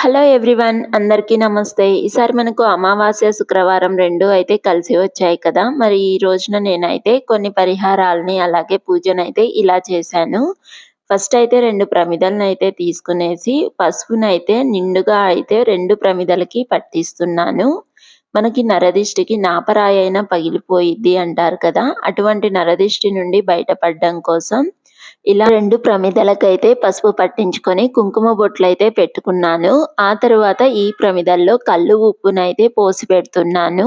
Hello everyone, అందరికీ నమస్తే. ఈసారి మనకు అమావాస్య, శుక్రవారం 2 అయితే కలిసి వచ్చాయి కదా! మరి ఈ రోజున నేనైతే కొన్ని పరిహారాల్ని, అలాగే పూజనైతే ఇలా చేశాను. ఫస్ట్ అయితే 2 ప్రమిదలనైతే తీసుకునేసి, పసుపునైతే నిండుగా అయితే 2 ప్రమిదలకి పట్టిస్తున్నాను. మనకి నరదిష్టికి నాపరాయైనా పగిలిపోయిద్ది అంటారు కదా! అటువంటి నరదిష్టి నుండి బయటపడడం కోసం ఇలా 2 ప్రమిదలకైతే పసుపు పట్టించుకొని కుంకుమ బొట్లయితే పెట్టుకున్నాను. ఆ తరువాత ఈ ప్రమిదల్లో కల్లు ఉప్పునైతే పోసి పెడుతున్నాను.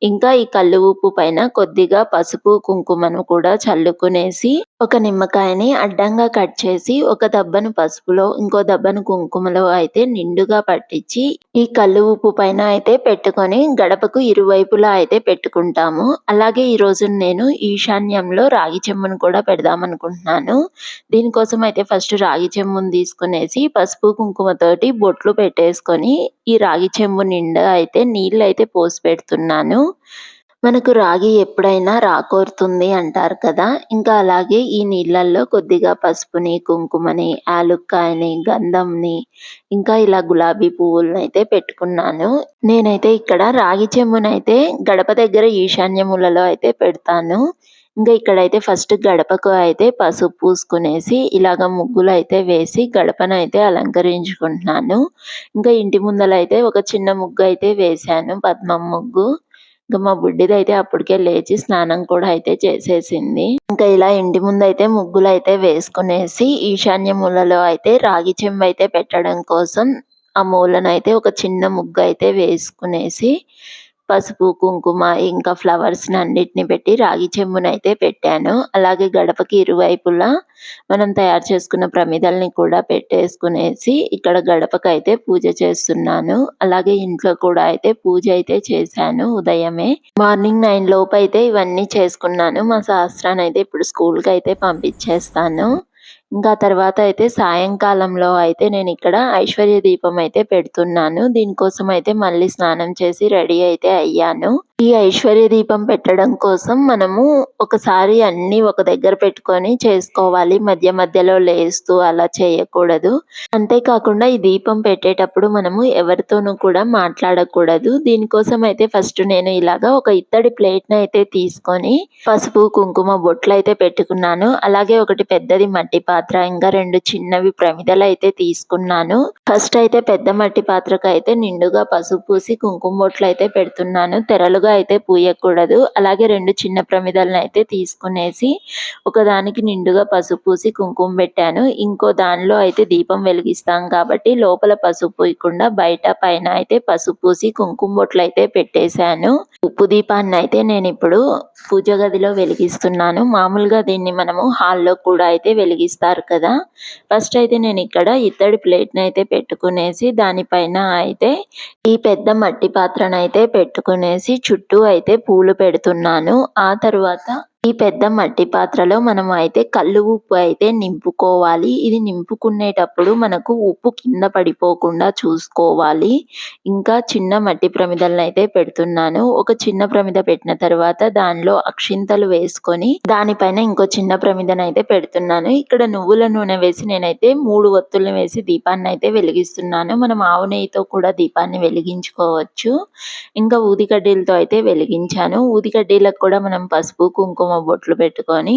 ఇంకా ఈ కల్లు ఉప్పు పైన కొద్దిగా పసుపు, కుంకుమను కూడా చల్లుకునేసి, ఒక నిమ్మకాయని అడ్డంగా కట్ చేసి, ఒక దబ్బను పసుపులో, ఇంకో దబ్బను కుంకుమలో అయితే నిండుగా పట్టించి, ఈ కల్లు ఉప్పు పైన అయితే పెట్టుకొని గడపకు ఇరువైపులా అయితే పెట్టుకుంటాము. అలాగే ఈరోజు నేను ఈశాన్యంలో రాగి చెంబును కూడా పెడదామనుకుంటున్నాను. దీనికోసం అయితే ఫస్ట్ రాగి చెంబుని తీసుకునేసి పసుపు, కుంకుమతోటి బొట్లు పెట్టేసుకొని, ఈ రాగి చెంబు నిండా అయితే నీళ్ళైతే పోసి పెడుతున్నాను. మనకు రాగి ఎప్పుడైనా రాకోరుతుంది అంటారు కదా! ఇంకా అలాగే ఈ నీళ్ళల్లో కొద్దిగా పసుపుని, కుంకుమని, యాలుక్కాయని, గంధంని, ఇంకా ఇలా గులాబీ పువ్వులనైతే పెట్టుకున్నాను. నేనైతే ఇక్కడ రాగి చెంబునైతే గడప దగ్గర ఈశాన్య మూలలో అయితే పెడతాను. ఇంకా ఇక్కడైతే ఫస్ట్ గడపకు అయితే పసుపు పూసుకునేసి, ఇలాగ ముగ్గులైతే వేసి గడపనైతే అలంకరించుకుంటున్నాను. ఇంకా ఇంటి ముందలైతే ఒక చిన్న ముగ్గు అయితే వేశాను, పద్మం ముగ్గు. ఇంక మా బుడ్డిదైతే అప్పటికే లేచి స్నానం కూడా అయితే చేసేసింది. ఇంకా ఇలా ఇంటి ముందైతే ముగ్గులైతే వేసుకునేసి, ఈశాన్య మూలలో అయితే రాగి చెంబైతే పెట్టడం కోసం ఆ మూలనైతే ఒక చిన్న ముగ్గు అయితే వేసుకునేసి, పసుపు, కుంకుమ, ఇంకా ఫ్లవర్స్‌ని అన్నిటిని పెట్టి రాగి చెంబునైతే పెట్టాను. అలాగే గడపకి ఇరువైపులా మనం తయారు చేసుకున్న ప్రమిదల్ని కూడా పెట్టేసుకునేసి, ఇక్కడ గడపకైతే పూజ చేస్తున్నాను. అలాగే ఇంట్లో కూడా అయితే పూజ అయితే చేశాను ఉదయమే. మార్నింగ్ 9 లోపైతే ఇవన్నీ చేసుకున్నాను. మా సహస్రానైతే ఇప్పుడు స్కూల్‌కైతే పంపించేస్తాను. ఇంకా తర్వాత అయితే సాయంకాలంలో అయితే నేనిక్కడ ఐశ్వర్య దీపం అయితే పెడుతున్నాను. దీనికోసం అయితే మళ్ళీ స్నానం చేసి రెడీ అయితే అయ్యాను. ఈ ఐశ్వర్య దీపం పెట్టడం కోసం మనము ఒకసారి అన్నీ ఒక దగ్గర పెట్టుకొని చేసుకోవాలి. మధ్య మధ్యలో లేస్తూ అలా చేయకూడదు. అంతేకాకుండా ఈ దీపం పెట్టేటప్పుడు మనము ఎవరితోనూ కూడా మాట్లాడకూడదు. దీనికోసం అయితే ఫస్ట్ నేను ఇలాగా ఒక ఇత్తడి ప్లేట్‌నైతే తీసుకొని పసుపు, కుంకుమ బొట్లయితే పెట్టుకున్నాను. అలాగే ఒకటి పెద్దది మట్టి పాత్ర, ఇంకా 2 చిన్నవి ప్రమిదలైతే తీసుకున్నాను. ఫస్ట్ అయితే పెద్ద మట్టి పాత్రకైతే నిండుగా పసుపు పూసి కుంకుమ బొట్లయితే పెడుతున్నాను. తెరలుగా అయితే పూయకూడదు. అలాగే 2 చిన్న ప్రమిదలనైతే తీసుకునేసి, ఒకదానికి నిండుగా పసుపు పూసి కుంకుమ పెట్టాను. ఇంకో దానిలో అయితే దీపం వెలిగిస్తాం కాబట్టి లోపల పసుపు పూయకుండా బయట పైన అయితే పసుపు పూసి కుంకుమ బొట్లయితే పెట్టేశాను. ఉప్పు దీపాన్నయితే నేనిప్పుడు పూజ గదిలో వెలిగిస్తున్నాను. మామూలుగా దీన్ని మనము హాల్‌లో కూడా అయితే వెలిగిస్తారు కదా! ఫస్ట్ అయితే నేనిక్కడ ఇత్తడి ప్లేట్‌నైతే పెట్టుకునేసి, దానిపైన అయితే ఈ పెద్ద మట్టి పాత్రనైతే పెట్టుకునేసి చుట్టూ అయితే పూలు పెడుతున్నాను. ఆ తరువాత ఈ పెద్ద మట్టి పాత్రలో మనం అయితే కల్లు ఉప్పు అయితే నింపుకోవాలి. ఇది నింపుకునేటప్పుడు మనకు ఉప్పు కింద పడిపోకుండా చూసుకోవాలి. ఇంకా చిన్న మట్టి ప్రమిదలనైతే పెడుతున్నాను. ఒక చిన్న ప్రమిద పెట్టిన తర్వాత దానిలో అక్షింతలు వేసుకొని, దానిపైన ఇంకో చిన్న ప్రమిదనైతే పెడుతున్నాను. ఇక్కడ నువ్వుల నూనె వేసి నేనైతే 3 ఒత్తులను వేసి దీపాన్నైతే వెలిగిస్తున్నాను. మనం ఆవు నెయ్యితో కూడా దీపాన్ని వెలిగించుకోవచ్చు. ఇంకా ఊదికడ్డీలతో అయితే వెలిగించాను. ఊదికడ్డీలకు కూడా మనం పసుపు, కుంకుమ బొట్లు పెట్టుకొని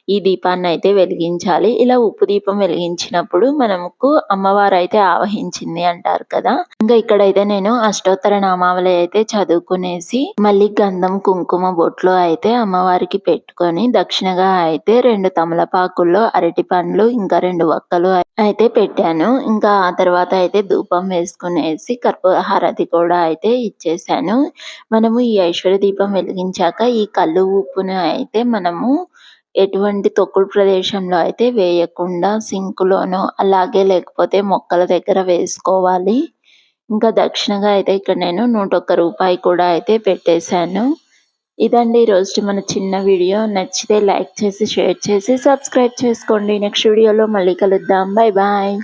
ఈ దీపాన్నైతే వెలిగించాలి. ఇలా ఉప్పు దీపం వెలిగించినప్పుడు మనకు అమ్మవారైతే ఆవహించింది అంటారు కదా! ఇంకా ఇక్కడైతే నేను అష్టోత్తర నామావళి అయితే చదువుకునేసి, మళ్ళీ గంధం, కుంకుమ బొట్లు అయితే అమ్మవారికి పెట్టుకొని, దక్షిణగా అయితే 2 తమలపాకుల్లో అరటి పండ్లు, ఇంకా 2 వక్కలు అయితే పెట్టాను. ఇంకా ఆ తర్వాత అయితే ధూపం వేసుకునేసి కర్పూర హారతి కూడా అయితే ఇచ్చేశాను. మనము ఈ ఐశ్వర్య దీపం వెలిగించాక ఈ కల్లు ఉప్పును అయితే మనము ఎటువంటి తొక్కుడు ప్రదేశంలో అయితే వేయకుండా సింక్‌లోనో, అలాగే లేకపోతే మొక్కల దగ్గర వేసుకోవాలి. ఇంకా దక్షిణగా అయితే ఇక్కడ నేను రూ. 101 కూడా అయితే పెట్టేశాను. ఇదండి ఈరోజు మన చిన్న వీడియో. నచ్చితే లైక్ చేసి, షేర్ చేసి, సబ్స్క్రైబ్ చేసుకోండి. నెక్స్ట్ వీడియోలో మళ్ళీ కలుద్దాం. Bye bye.